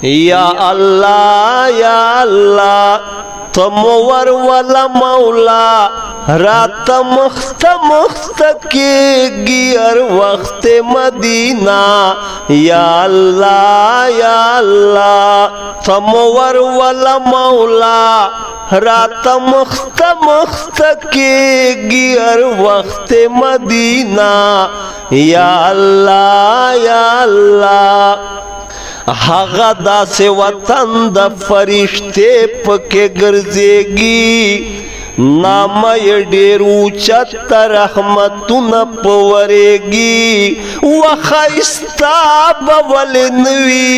یا اللہ یا اللہ تمور والا مولا رات مخت مخت کے گیر وقت مدینہ یا اللہ یا اللہ تمور والا مولا رات مخت مخت کے گیر وقت مدینہ یا اللہ یا اللہ هغه داسې وطن د فرشتې پکې ګرځېږي نامه یې ډېر اوچت رحمتونه په ورېږي و ښایسته به ولې نه وي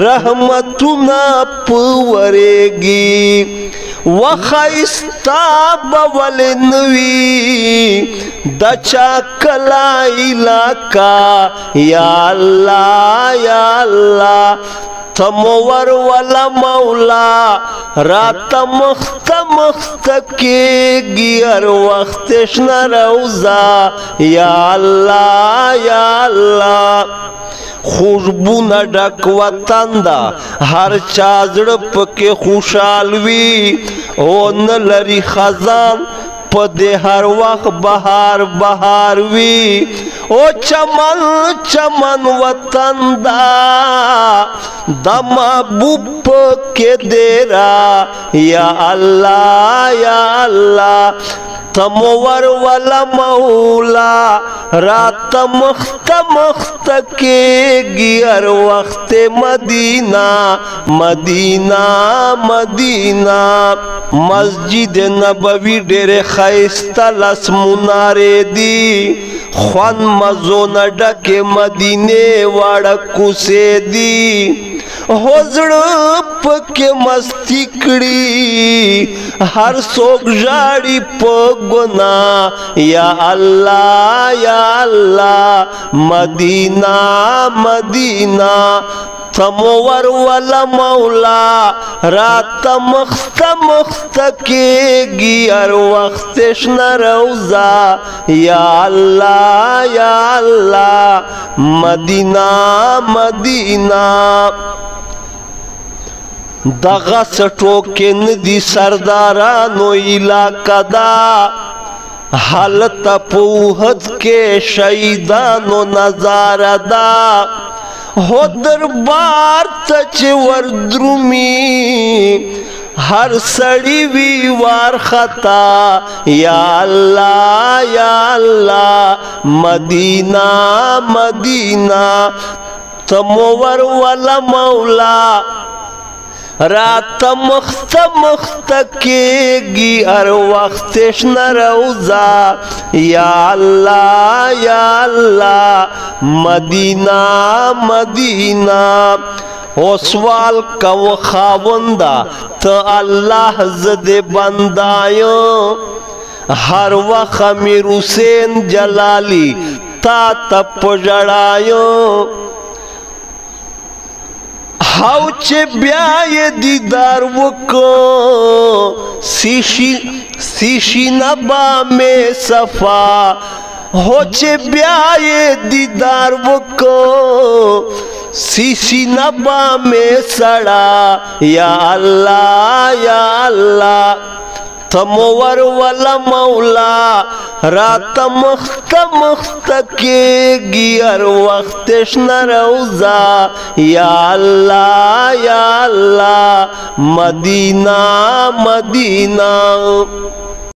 رحمتونه په ورېږي و ښایسته به ولې نه وي د چا کلا علاقه یا الله یا الله تمور والا مولا رات مخت مخت کېږي هر وخت شنه روضه یا الله یا الله خوشبونه ډک وطن دا هر چا زړه پکې خوشحال وي او نه لري خزان په دې هر وخت بهار بهار وي او چمن چمن وطن دا د محبوب پکې ډېره یا الله یا الله تمور والا مولا رات مخت مخت کېږي هر وخت مدینہ مدینہ مدینہ مسجد نبوي ډېرې ښایسته لس منارې دي خوند مزو نه ډکې مدینې واړه کوڅې دي هو زړه پکې مستی کړي هر څوک ژاړي په گناہ یا اللہ یا اللہ مدینہ مدینہ تمور والا مولا رات مخت مخت کېږي هر وخت شنه روضه یا اللہ یا اللہ مدینہ مدینہ دغه سټوکې ندي سردارانو علاقه دا حالت په اوحد کې شهیدانو نظاره دا هو دربار ته چې وردرومي هر سړی وی وارخطا یا الله یا الله مدینہ مدینہ تمور والا مولا رات مخت مخت کېږي هر وخت شنه روضه یا الله یا الله مدینہ مدینہ او سوال کو خاوندا ته الله زده بندایو هر وخت امیر حسین جلالی تا تپ جړایو هاو چې بیا یې دیدار وکړو سیشي نبا میں صفا هو چې بیا یې دیدار وکړو سیشي نبا میں سړا یا الله یا الله تمور والا مولا رات مخت مخت کېږي هر وخت شنه روضه یا الله یا الله مدینہ مدینہ